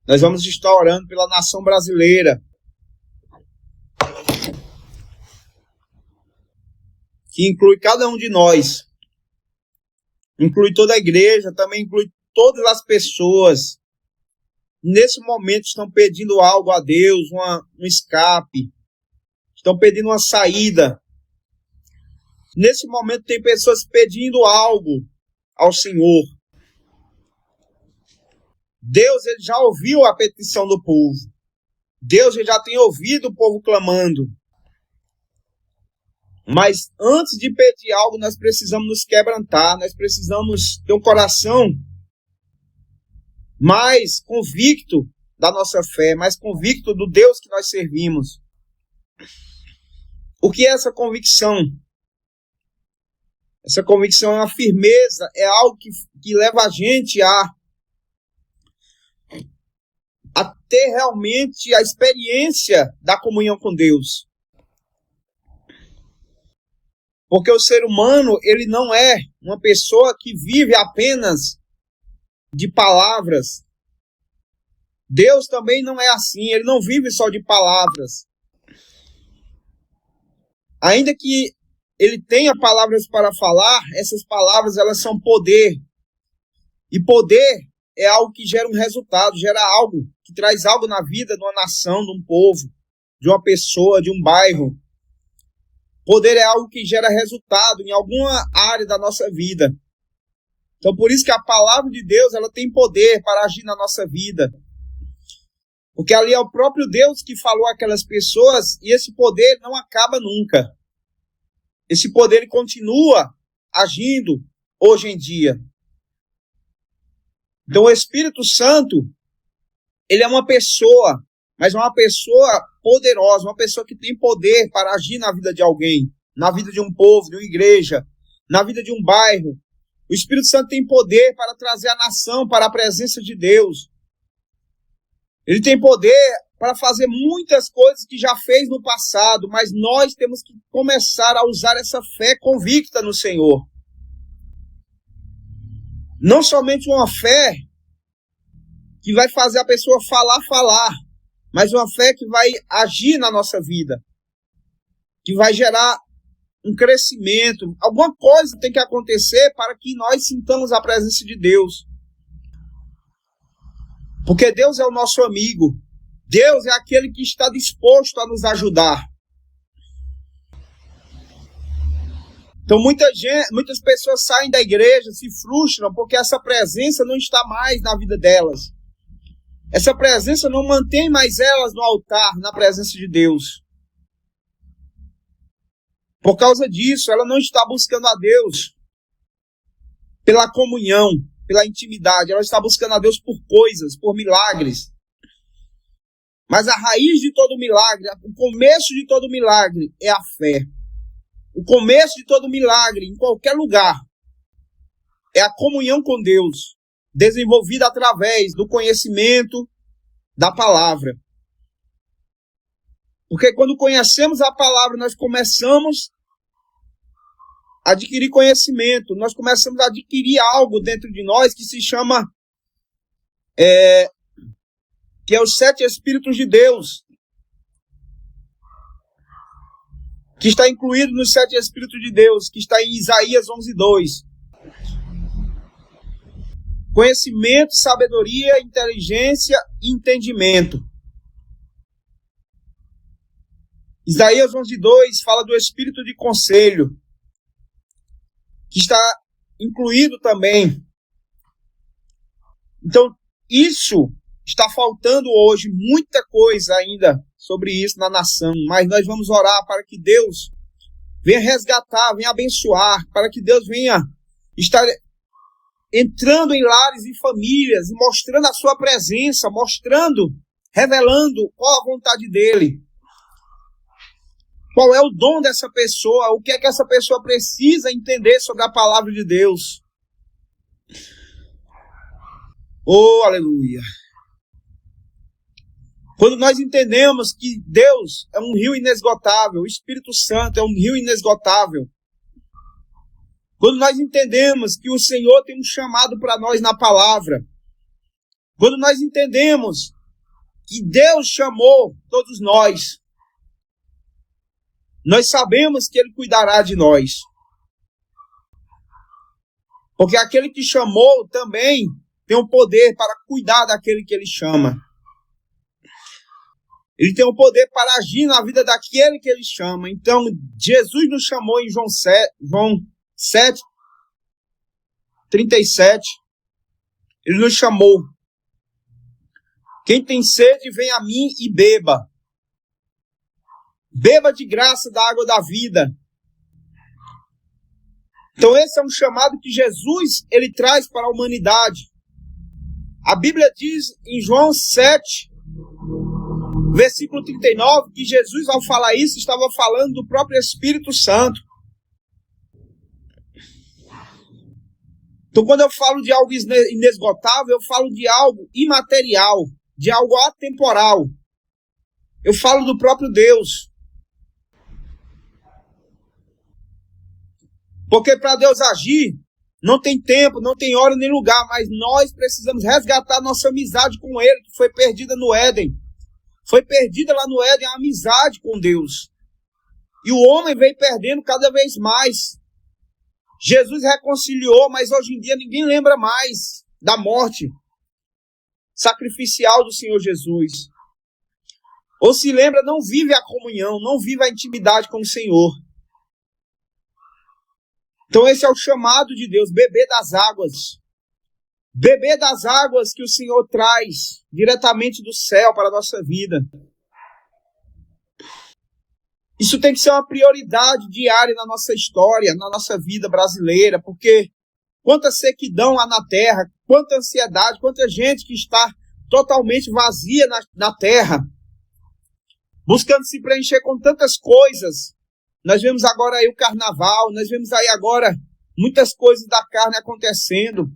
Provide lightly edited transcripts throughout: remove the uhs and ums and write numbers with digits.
Nós vamos estar orando pela nação brasileira, que inclui cada um de nós, inclui toda a igreja, também inclui todas as pessoas. Nesse momento estão pedindo algo a Deus, um escape, estão pedindo uma saída. Nesse momento tem pessoas pedindo algo ao Senhor. Deus, ele já ouviu a petição do povo. Deus, ele já tem ouvido o povo clamando. Mas antes de pedir algo, nós precisamos nos quebrantar, nós precisamos ter um coração mais convicto da nossa fé, mais convicto do Deus que nós servimos. O que é essa convicção? Essa convicção é uma firmeza, é algo que leva a gente a ter realmente a experiência da comunhão com Deus. Porque o ser humano, ele não é uma pessoa que vive apenas de palavras. Deus também não é assim, ele não vive só de palavras. Ainda que ele tenha palavras para falar, essas palavras elas são poder. E poder é algo que gera um resultado, gera algo, que traz algo na vida de uma nação, de um povo, de uma pessoa, de um bairro. Poder é algo que gera resultado em alguma área da nossa vida. Então, por isso que a palavra de Deus, ela tem poder para agir na nossa vida. Porque ali é o próprio Deus que falou àquelas pessoas, e esse poder não acaba nunca. Esse poder ele continua agindo hoje em dia. Então, o Espírito Santo, ele é uma pessoa, mas uma pessoa poderosa, uma pessoa que tem poder para agir na vida de alguém, na vida de um povo, de uma igreja, na vida de um bairro. O Espírito Santo tem poder para trazer a nação para a presença de Deus. Ele tem poder para fazer muitas coisas que já fez no passado, mas nós temos que começar a usar essa fé convicta no Senhor. Não somente uma fé que vai fazer a pessoa falar, mas uma fé que vai agir na nossa vida, que vai gerar um crescimento. Alguma coisa tem que acontecer para que nós sintamos a presença de Deus. Porque Deus é o nosso amigo. Deus é aquele que está disposto a nos ajudar. Então muitas pessoas saem da igreja, se frustram porque essa presença não está mais na vida delas. Essa presença não mantém mais elas no altar, na presença de Deus. Por causa disso, ela não está buscando a Deus pela comunhão, pela intimidade. Ela está buscando a Deus por coisas, por milagres. Mas a raiz de todo milagre, o começo de todo milagre é a fé. O começo de todo milagre, em qualquer lugar, é a comunhão com Deus, desenvolvida através do conhecimento da palavra. Porque quando conhecemos a palavra, nós começamos a adquirir conhecimento, nós começamos a adquirir algo dentro de nós que se chama, que é os 7 Espíritos de Deus, que está incluído nos 7 Espíritos de Deus, que está em Isaías 11:2. Conhecimento, sabedoria, inteligência e entendimento. Isaías 11:2 fala do espírito de conselho, que está incluído também. Então, isso está faltando hoje, muita coisa ainda sobre isso na nação, mas nós vamos orar para que Deus venha resgatar, venha abençoar, para que Deus venha estar entrando em lares e famílias, e mostrando a sua presença, revelando qual a vontade dele. Qual é o dom dessa pessoa, o que é que essa pessoa precisa entender sobre a palavra de Deus. Oh, aleluia! Quando nós entendemos que Deus é um rio inesgotável, o Espírito Santo é um rio inesgotável, quando nós entendemos que o Senhor tem um chamado para nós na palavra, Quando nós entendemos que Deus chamou todos nós sabemos que Ele cuidará de nós. Porque aquele que chamou também tem o poder para cuidar daquele que Ele chama. Ele tem o poder para agir na vida daquele que Ele chama. Então, Jesus nos chamou em João 7, 37. Ele nos chamou. Quem tem sede, vem a mim e beba. Beba de graça da água da vida. Então esse é um chamado que Jesus ele traz para a humanidade. A Bíblia diz em João 7, versículo 39, que Jesus, ao falar isso, estava falando do próprio Espírito Santo. Então, quando eu falo de algo inesgotável, eu falo de algo imaterial, de algo atemporal. Eu falo do próprio Deus. Porque para Deus agir, não tem tempo, não tem hora nem lugar, mas nós precisamos resgatar nossa amizade com Ele, que foi perdida no Éden. Foi perdida lá no Éden a amizade com Deus. E o homem vem perdendo cada vez mais. Jesus reconciliou, mas hoje em dia ninguém lembra mais da morte sacrificial do Senhor Jesus. Ou se lembra, não vive a comunhão, não vive a intimidade com o Senhor. Então esse é o chamado de Deus, beber das águas. Beber das águas que o Senhor traz diretamente do céu para a nossa vida. Isso tem que ser uma prioridade diária na nossa história, na nossa vida brasileira, porque quanta sequidão há na terra, quanta ansiedade, quanta gente que está totalmente vazia na terra, buscando se preencher com tantas coisas. Nós vemos agora aí o carnaval, nós vemos aí agora muitas coisas da carne acontecendo,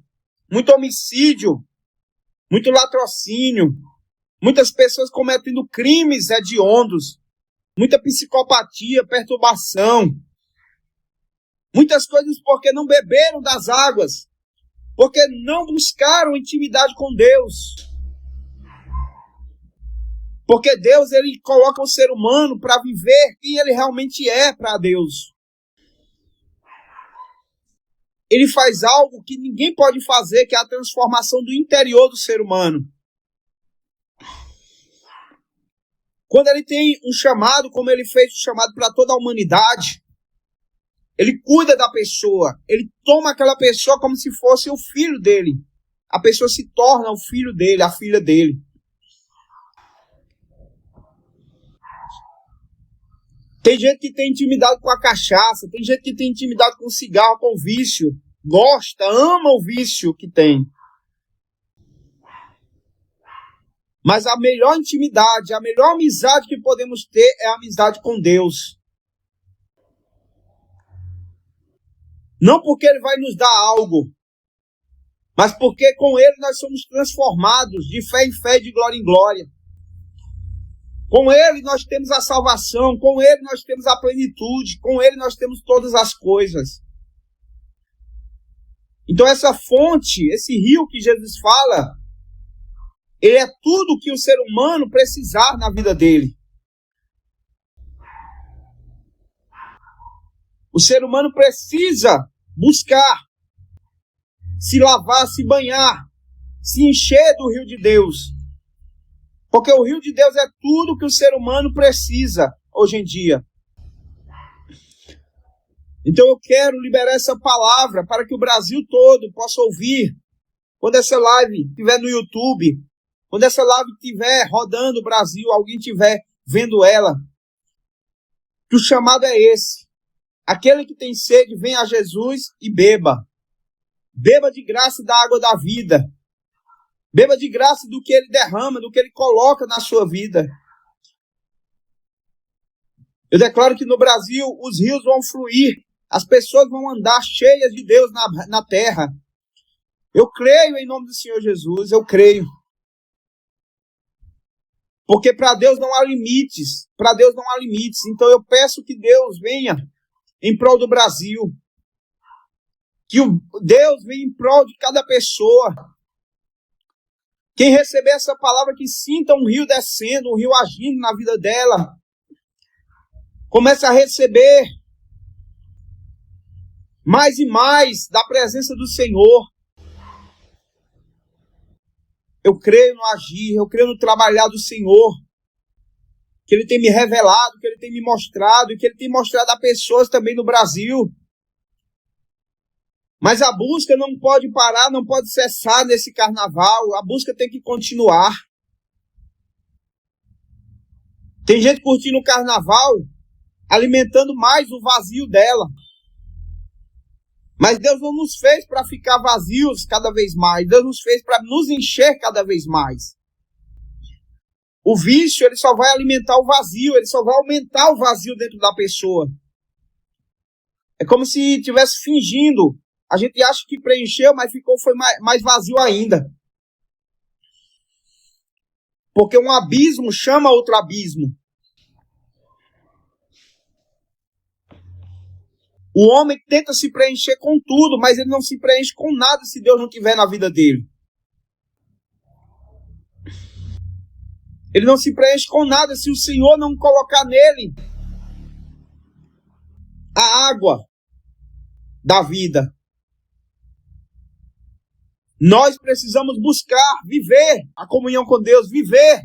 muito homicídio, muito latrocínio, muitas pessoas cometendo crimes hediondos, muita psicopatia, perturbação, muitas coisas porque não beberam das águas, porque não buscaram intimidade com Deus. Porque Deus ele coloca o ser humano para viver quem ele realmente é para Deus. Ele faz algo que ninguém pode fazer, que é a transformação do interior do ser humano. Quando ele tem um chamado, como ele fez o chamado para toda a humanidade, ele cuida da pessoa, ele toma aquela pessoa como se fosse o filho dele. A pessoa se torna o filho dele, a filha dele. Tem gente que tem intimidade com a cachaça, tem gente que tem intimidade com o cigarro, com o vício. Gosta, ama o vício que tem. Mas a melhor intimidade, a melhor amizade que podemos ter é a amizade com Deus. Não porque Ele vai nos dar algo, mas porque com Ele nós somos transformados de fé em fé, de glória em glória. Com Ele nós temos a salvação, com Ele nós temos a plenitude, com Ele nós temos todas as coisas. Então essa fonte, esse rio que Jesus fala, ele é tudo o que o ser humano precisar na vida dele. O ser humano precisa buscar, se lavar, se banhar, se encher do rio de Deus. Porque o rio de Deus é tudo que o ser humano precisa hoje em dia. Então eu quero liberar essa palavra para que o Brasil todo possa ouvir. Quando essa live estiver no YouTube, quando essa live estiver rodando o Brasil, alguém estiver vendo ela, que o chamado é esse. Aquele que tem sede, venha a Jesus e beba. Beba de graça da água da vida. Beba de graça do que Ele derrama, do que Ele coloca na sua vida. Eu declaro que no Brasil os rios vão fluir. As pessoas vão andar cheias de Deus na terra. Eu creio em nome do Senhor Jesus, eu creio. Porque para Deus não há limites. Para Deus não há limites. Então eu peço que Deus venha em prol do Brasil. Que Deus venha em prol de cada pessoa. Quem receber essa palavra, que sinta um rio descendo, um rio agindo na vida dela. Comece a receber mais e mais da presença do Senhor. Eu creio no agir, eu creio no trabalhar do Senhor, que Ele tem me revelado, que Ele tem me mostrado, e que Ele tem mostrado a pessoas também no Brasil. Mas a busca não pode parar, não pode cessar nesse carnaval, a busca tem que continuar. Tem gente curtindo o carnaval, alimentando mais o vazio dela. Mas Deus não nos fez para ficar vazios cada vez mais. Deus nos fez para nos encher cada vez mais. O vício, ele só vai alimentar o vazio, ele só vai aumentar o vazio dentro da pessoa. É como se estivesse fingindo. A gente acha que preencheu, mas foi mais vazio ainda. Porque um abismo chama outro abismo. O homem tenta se preencher com tudo, mas ele não se preenche com nada se Deus não estiver na vida dele. Ele não se preenche com nada se o Senhor não colocar nele a água da vida. Nós precisamos buscar, viver a comunhão com Deus, viver.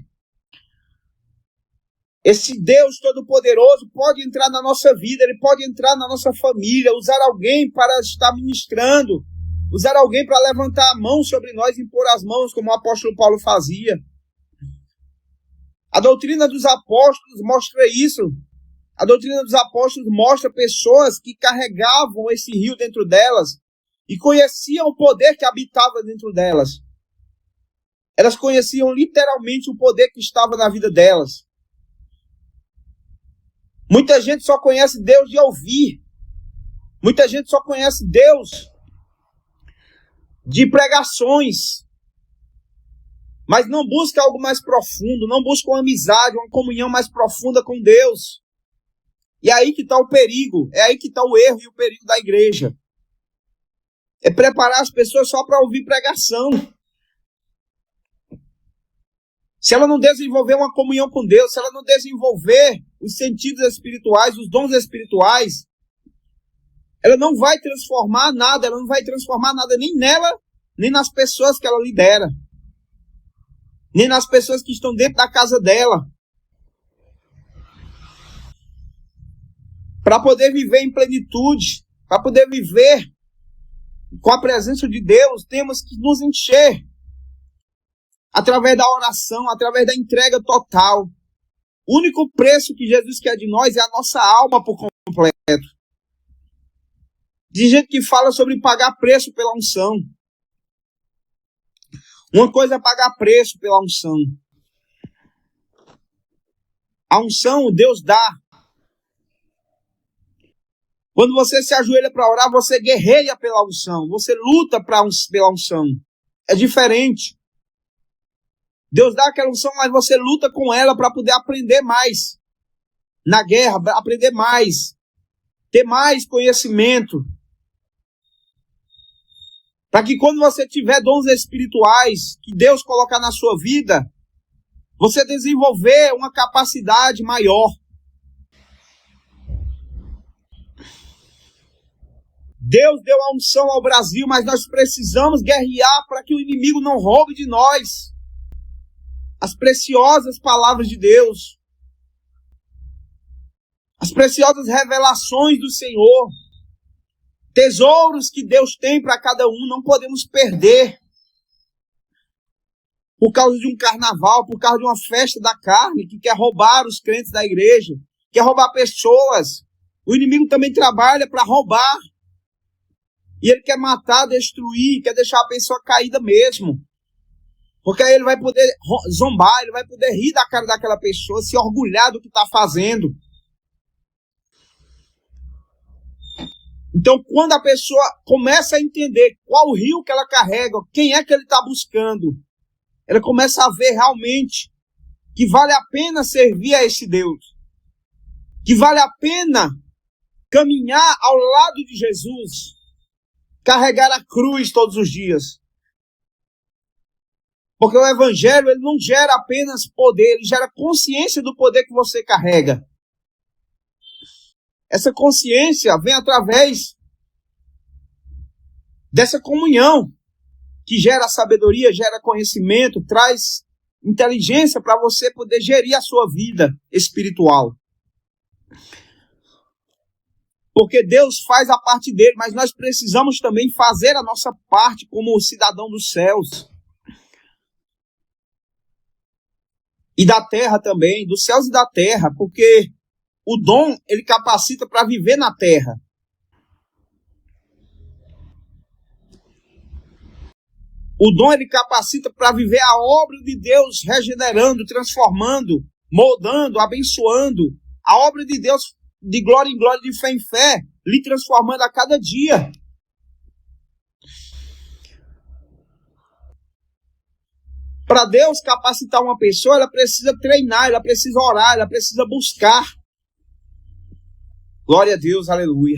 Esse Deus Todo-Poderoso pode entrar na nossa vida, Ele pode entrar na nossa família, usar alguém para estar ministrando, usar alguém para levantar a mão sobre nós e impor as mãos, como o apóstolo Paulo fazia. A doutrina dos apóstolos mostra isso. A doutrina dos apóstolos mostra pessoas que carregavam esse rio dentro delas e conheciam o poder que habitava dentro delas. Elas conheciam literalmente o poder que estava na vida delas. Muita gente só conhece Deus de ouvir. Muita gente só conhece Deus de pregações. Mas não busca algo mais profundo, não busca uma amizade, uma comunhão mais profunda com Deus. E é aí que está o perigo, é aí que está o erro e o perigo da igreja. É preparar as pessoas só para ouvir pregação. Se ela não desenvolver uma comunhão com Deus, se ela não desenvolver os sentidos espirituais, os dons espirituais, ela não vai transformar nada, ela não vai transformar nada nem nela, nem nas pessoas que ela lidera, nem nas pessoas que estão dentro da casa dela. Para poder viver em plenitude, para poder viver com a presença de Deus, temos que nos encher através da oração, através da entrega total. O único preço que Jesus quer de nós é a nossa alma por completo. Tem gente que fala sobre pagar preço pela unção. Uma coisa é pagar preço pela unção. A unção Deus dá. Quando você se ajoelha para orar, você guerreia pela unção. Você luta pela unção. É diferente. Deus dá aquela unção, mas você luta com ela para poder aprender mais. Na guerra, aprender mais. Ter mais conhecimento. Para que quando você tiver dons espirituais que Deus colocar na sua vida, você desenvolver uma capacidade maior. Deus deu a unção ao Brasil, mas nós precisamos guerrear para que o inimigo não roube de nós as preciosas palavras de Deus, as preciosas revelações do Senhor, tesouros que Deus tem para cada um, não podemos perder por causa de um carnaval, por causa de uma festa da carne que quer roubar os crentes da igreja, quer roubar pessoas. O inimigo também trabalha para roubar. E ele quer matar, destruir, quer deixar a pessoa caída mesmo. Porque aí ele vai poder zombar, ele vai poder rir da cara daquela pessoa, se orgulhar do que está fazendo. Então, quando a pessoa começa a entender qual rio que ela carrega, quem é que ele está buscando, ela começa a ver realmente que vale a pena servir a esse Deus. Que vale a pena caminhar ao lado de Jesus. Carregar a cruz todos os dias. Porque o evangelho, ele não gera apenas poder, ele gera consciência do poder que você carrega. Essa consciência vem através dessa comunhão, que gera sabedoria, gera conhecimento, traz inteligência para você poder gerir a sua vida espiritual. Porque Deus faz a parte dele, mas nós precisamos também fazer a nossa parte como cidadão dos céus. E da terra também, dos céus e da terra, porque o dom, ele capacita para viver na terra. O dom, ele capacita para viver a obra de Deus, regenerando, transformando, moldando, abençoando. A obra de Deus, de glória em glória, de fé em fé, lhe transformando a cada dia. Para Deus capacitar uma pessoa, ela precisa treinar, ela precisa orar, ela precisa buscar. Glória a Deus, aleluia.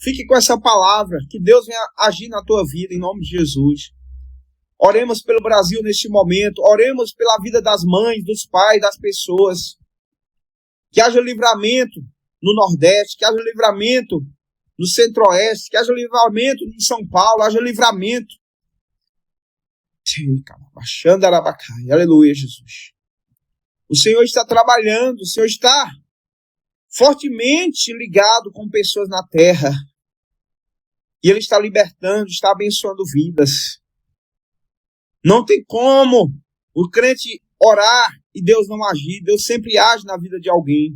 Fique com essa palavra, que Deus venha agir na tua vida, em nome de Jesus. Oremos pelo Brasil neste momento, oremos pela vida das mães, dos pais, das pessoas. Que haja livramento no Nordeste, que haja livramento no Centro-Oeste, que haja livramento em São Paulo, haja livramento. Aleluia, Jesus. O Senhor está trabalhando, o Senhor está fortemente ligado com pessoas na terra. E Ele está libertando, está abençoando vidas. Não tem como o crente orar e Deus não agir. Deus sempre age na vida de alguém.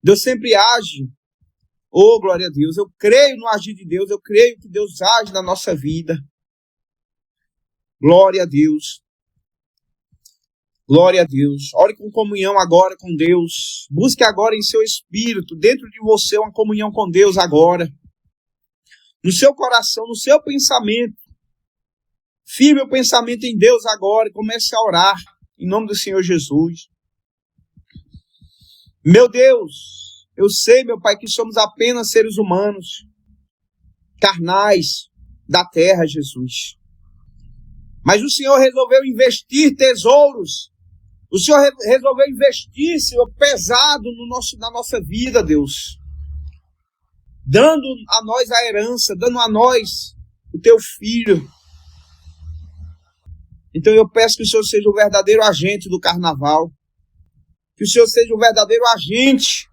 Deus sempre age. Oh, glória a Deus. Eu creio no agir de Deus. Eu creio que Deus age na nossa vida. Glória a Deus. Glória a Deus. Ore com comunhão agora com Deus. Busque agora em seu espírito, dentro de você, uma comunhão com Deus agora. No seu coração, no seu pensamento. Firme o pensamento em Deus agora e comece a orar em nome do Senhor Jesus. Meu Deus, eu sei, meu Pai, que somos apenas seres humanos, carnais da terra, Jesus. Mas o Senhor resolveu investir tesouros. O Senhor resolveu investir, Senhor, pesado na nossa vida, Deus. Dando a nós a herança, dando a nós o teu filho. Então eu peço que o Senhor seja o verdadeiro agente do carnaval. Que o Senhor seja o verdadeiro agente.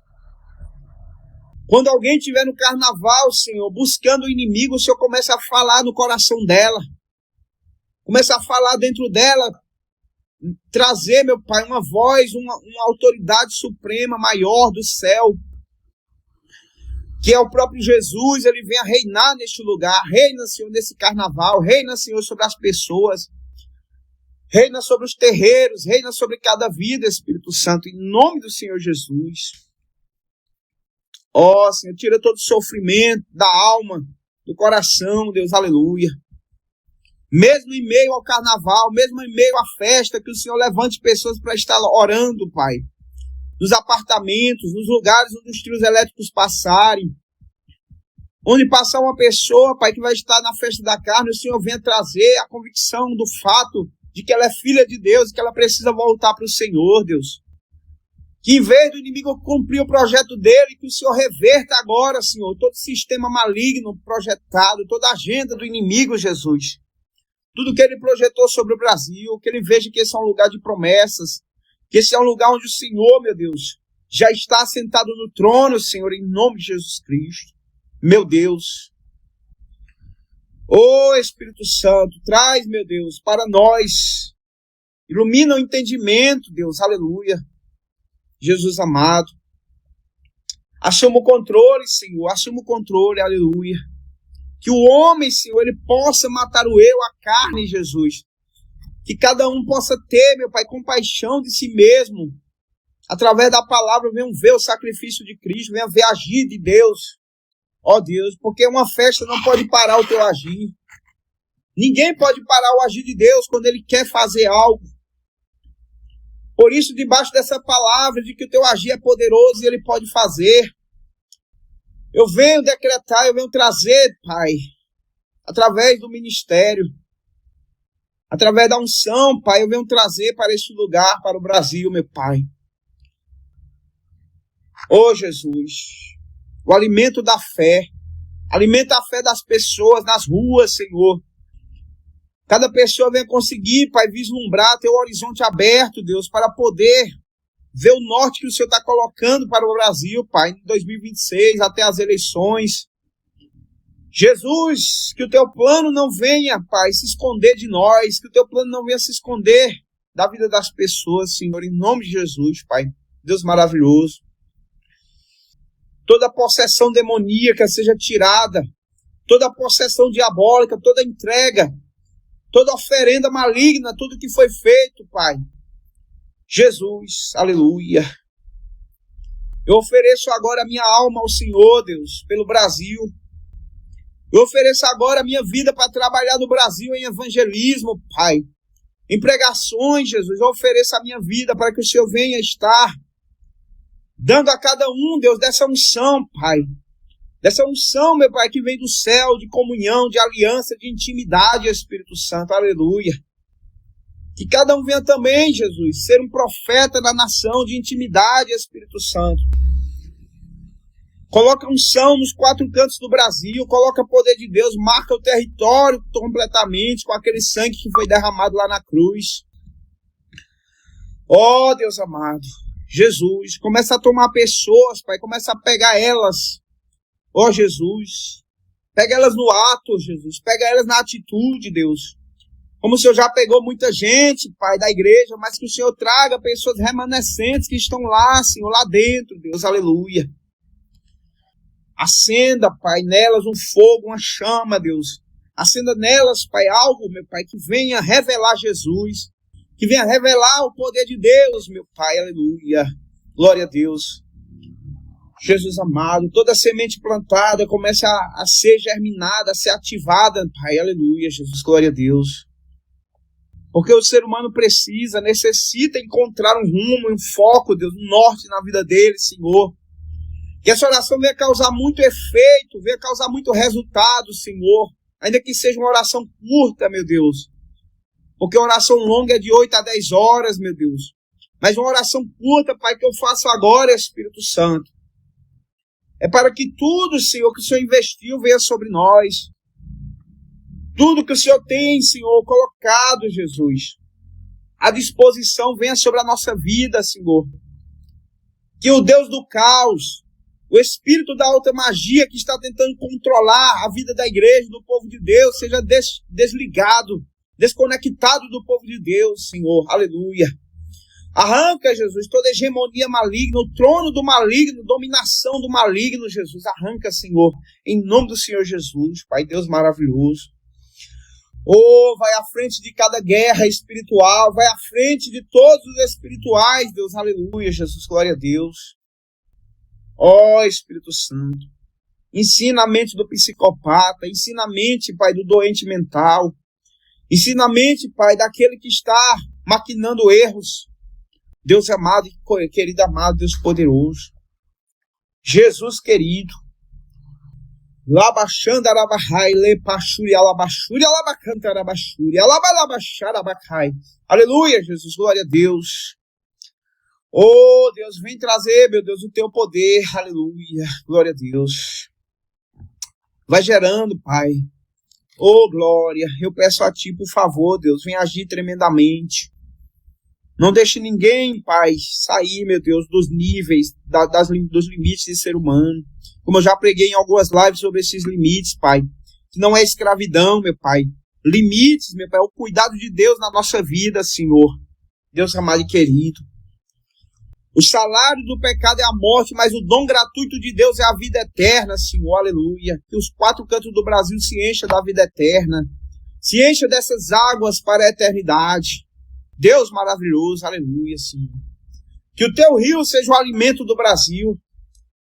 Quando alguém estiver no carnaval, Senhor, buscando o inimigo, o Senhor começa a falar no coração dela. Começa a falar dentro dela. Trazer, meu Pai, uma voz, uma autoridade suprema, maior do céu. Que é o próprio Jesus, ele venha reinar neste lugar. Reina, Senhor, nesse carnaval. Reina, Senhor, sobre as pessoas. Reina sobre os terreiros, reina sobre cada vida, Espírito Santo, em nome do Senhor Jesus. Ó, Senhor, tira todo o sofrimento da alma, do coração, Deus, aleluia. Mesmo em meio ao carnaval, mesmo em meio à festa, que o Senhor levante pessoas para estar orando, Pai. Nos apartamentos, nos lugares onde os trios elétricos passarem. Onde passar uma pessoa, Pai, que vai estar na festa da carne, o Senhor venha trazer a convicção do fato de que ela é filha de Deus e que ela precisa voltar para o Senhor, Deus. Que em vez do inimigo cumprir o projeto dele, que o Senhor reverta agora, Senhor, todo sistema maligno projetado, toda a agenda do inimigo, Jesus. Tudo que ele projetou sobre o Brasil, que ele veja que esse é um lugar de promessas, que esse é um lugar onde o Senhor, meu Deus, já está sentado no trono, Senhor, em nome de Jesus Cristo. Meu Deus. Ô Espírito Santo, traz, meu Deus, para nós. Ilumina o entendimento, Deus, aleluia. Jesus amado. Assuma o controle, Senhor, assuma o controle, aleluia. Que o homem, Senhor, ele possa matar o eu, a carne, Jesus. Que cada um possa ter, meu Pai, compaixão de si mesmo. Através da palavra, venham ver o sacrifício de Cristo, venham ver agir de Deus. Ó Deus, porque uma festa não pode parar o teu agir. Ninguém pode parar o agir de Deus quando Ele quer fazer algo. Por isso, debaixo dessa palavra de que o teu agir é poderoso e Ele pode fazer, eu venho decretar, eu venho trazer, Pai, através do ministério, Através da unção, Pai, eu venho trazer para este lugar, para o Brasil, meu Pai. Ô Jesus, o alimento da fé, alimenta a fé das pessoas nas ruas, Senhor. Cada pessoa venha conseguir, Pai, vislumbrar, ter o horizonte aberto, Deus, para poder ver o norte que o Senhor está colocando para o Brasil, Pai, em 2026, até as eleições. Jesus, que o teu plano não venha, Pai, se esconder de nós, que o teu plano não venha se esconder da vida das pessoas, Senhor, em nome de Jesus, Pai, Deus maravilhoso. Toda possessão demoníaca seja tirada, toda possessão diabólica, toda entrega, toda oferenda maligna, tudo que foi feito, Pai. Jesus, aleluia. Eu ofereço agora a minha alma ao Senhor, Deus, pelo Brasil. Eu ofereço agora a minha vida para trabalhar no Brasil em evangelismo, Pai. Em pregações, Jesus, eu ofereço a minha vida para que o Senhor venha estar dando a cada um, Deus, dessa unção, Pai. Dessa unção, meu Pai, que vem do céu, de comunhão, de aliança, de intimidade, Espírito Santo, aleluia. Que cada um venha também, Jesus, ser um profeta da nação, de intimidade, Espírito Santo. Coloca unção nos quatro cantos do Brasil, coloca o poder de Deus, marca o território completamente com aquele sangue que foi derramado lá na cruz. Oh, Deus amado, Jesus, começa a tomar pessoas, Pai, começa a pegar elas. Oh, Jesus, pega elas no ato, Jesus, pega elas na atitude, Deus. Como o Senhor já pegou muita gente, Pai, da igreja, mas que o Senhor traga pessoas remanescentes que estão lá, Senhor, lá dentro, Deus, aleluia. Acenda, Pai, nelas um fogo, uma chama, Deus. Acenda nelas, Pai, algo, meu Pai, que venha revelar Jesus, que venha revelar o poder de Deus, meu Pai, aleluia. Glória a Deus. Jesus amado, toda semente plantada comece a ser germinada, a ser ativada, Pai, aleluia, Jesus, glória a Deus. Porque o ser humano necessita encontrar um rumo, um foco, Deus, um norte na vida dele, Senhor. Que essa oração venha causar muito efeito, venha causar muito resultado, Senhor. Ainda que seja uma oração curta, meu Deus. Porque a oração longa é de 8 a 10 horas, meu Deus. Mas uma oração curta, Pai, que eu faço agora, Espírito Santo. É para que tudo, Senhor, que o Senhor investiu venha sobre nós. Tudo que o Senhor tem, Senhor, colocado, Jesus, à disposição venha sobre a nossa vida, Senhor. Que o Deus do caos, o espírito da alta magia que está tentando controlar a vida da igreja, do povo de Deus, seja desligado, desconectado do povo de Deus, Senhor. Aleluia. Arranca, Jesus, toda hegemonia maligna, o trono do maligno, dominação do maligno, Jesus. Arranca, Senhor, em nome do Senhor Jesus, Pai Deus maravilhoso. Oh, vai à frente de cada guerra espiritual, vai à frente de todos os espirituais, Deus, aleluia, Jesus, glória a Deus. Oh, Espírito Santo, ensina a mente do psicopata, ensina a mente, Pai, do doente mental, ensina a mente, Pai, daquele que está maquinando erros. Deus amado, querido amado, Deus poderoso, Jesus querido, Labachanda Arabahai, Lepachuri, Alabachuri, Alabacanta Arabachuri, Alabalabacharabacai. Aleluia, Jesus, glória a Deus. Oh, Deus, vem trazer, meu Deus, o teu poder, aleluia, glória a Deus. Vai gerando, Pai. Oh, glória, eu peço a Ti, por favor, Deus, vem agir tremendamente. Não deixe ninguém, Pai, sair, meu Deus, dos níveis, dos limites de ser humano. Como eu já preguei em algumas lives sobre esses limites, Pai. Que não é escravidão, meu Pai. Limites, meu Pai, é o cuidado de Deus na nossa vida, Senhor. Deus amado e querido. O salário do pecado é a morte, mas o dom gratuito de Deus é a vida eterna, Senhor, aleluia. Que os quatro cantos do Brasil se encham da vida eterna. Se encha dessas águas para a eternidade. Deus maravilhoso, aleluia, Senhor. Que o teu rio seja o alimento do Brasil.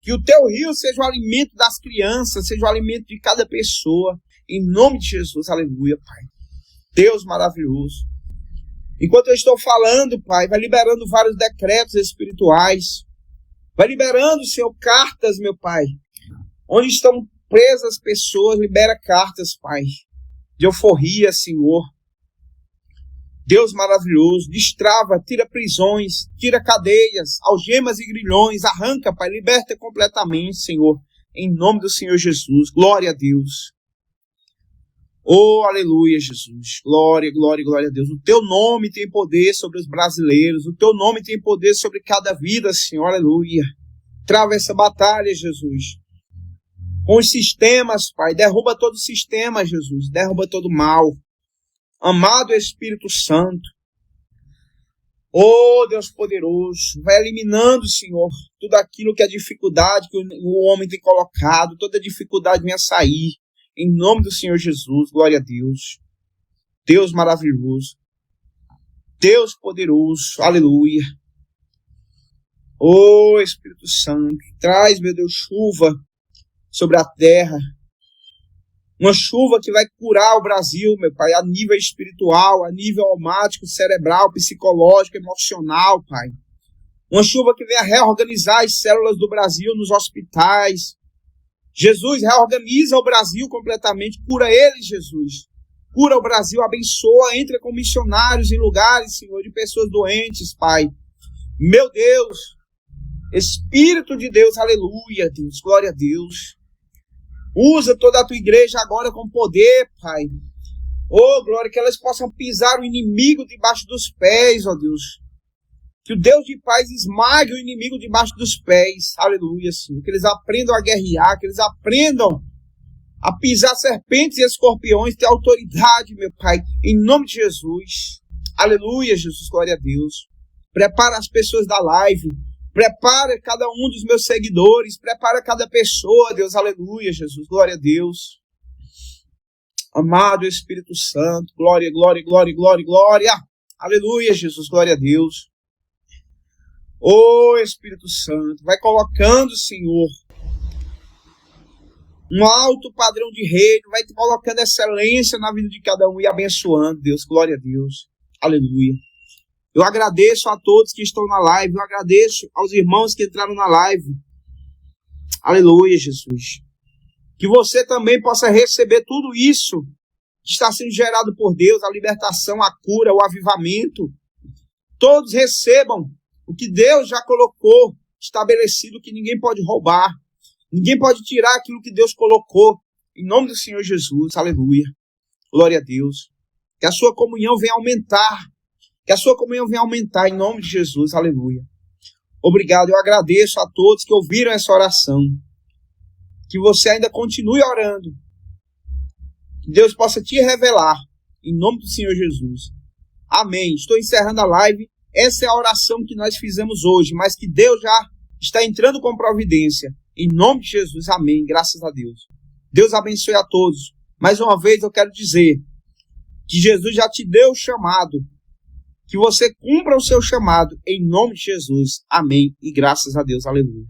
Que o teu rio seja o alimento das crianças, seja o alimento de cada pessoa. Em nome de Jesus, aleluia, Pai. Deus maravilhoso. Enquanto eu estou falando, Pai, vai liberando vários decretos espirituais. Vai liberando, Senhor, cartas, meu Pai. Onde estão presas pessoas, libera cartas, Pai. De euforia, Senhor. Deus maravilhoso, destrava, tira prisões, tira cadeias, algemas e grilhões, arranca, Pai, liberta completamente, Senhor, em nome do Senhor Jesus. Glória a Deus. Oh, aleluia, Jesus. Glória, glória, glória a Deus. O teu nome tem poder sobre os brasileiros. O teu nome tem poder sobre cada vida, Senhor. Aleluia. Trava essa batalha, Jesus. Com os sistemas, Pai. Derruba todo o sistema, Jesus. Derruba todo o mal. Amado Espírito Santo. Oh, Deus poderoso. Vai eliminando, Senhor, tudo aquilo que é dificuldade que o homem tem colocado. Toda dificuldade venha sair. Em nome do Senhor Jesus, glória a Deus. Deus maravilhoso. Deus poderoso, aleluia. Oh, Espírito Santo, traz, meu Deus, chuva sobre a terra. Uma chuva que vai curar o Brasil, meu Pai, a nível espiritual, a nível almático, cerebral, psicológico, emocional, Pai. Uma chuva que venha reorganizar as células do Brasil nos hospitais. Jesus, reorganiza o Brasil completamente, cura eles, Jesus. Cura o Brasil, abençoa, entra com missionários em lugares, Senhor, de pessoas doentes, Pai. Meu Deus, Espírito de Deus, aleluia, Deus, glória a Deus. Usa toda a tua igreja agora com poder, Pai. Oh, glória, que elas possam pisar o inimigo debaixo dos pés, ó Deus. Que o Deus de paz esmague o inimigo debaixo dos pés. Aleluia, Senhor. Que eles aprendam a guerrear, que eles aprendam a pisar serpentes e escorpiões, ter autoridade, meu Pai, em nome de Jesus. Aleluia, Jesus, glória a Deus. Prepara as pessoas da live. Prepara cada um dos meus seguidores. Prepara cada pessoa, Deus. Aleluia, Jesus, glória a Deus. Amado Espírito Santo, glória, glória, glória, glória, glória. Aleluia, Jesus, glória a Deus. Oh, Espírito Santo, vai colocando, Senhor, um alto padrão de reino, vai colocando excelência na vida de cada um e abençoando, Deus, glória a Deus, aleluia. Eu agradeço a todos que estão na live, eu agradeço aos irmãos que entraram na live, aleluia, Jesus. Que você também possa receber tudo isso que está sendo gerado por Deus, a libertação, a cura, o avivamento. Todos recebam o que Deus já colocou, estabelecido, que ninguém pode roubar. Ninguém pode tirar aquilo que Deus colocou. Em nome do Senhor Jesus, aleluia. Glória a Deus. Que a sua comunhão venha aumentar. Que a sua comunhão venha aumentar em nome de Jesus, aleluia. Obrigado, eu agradeço a todos que ouviram essa oração. Que você ainda continue orando. Que Deus possa te revelar. Em nome do Senhor Jesus. Amém. Estou encerrando a live. Essa é a oração que nós fizemos hoje, mas que Deus já está entrando com providência. Em nome de Jesus, amém. Graças a Deus. Deus abençoe a todos. Mais uma vez eu quero dizer que Jesus já te deu o chamado. Que você cumpra o seu chamado em nome de Jesus. Amém. E graças a Deus. Aleluia.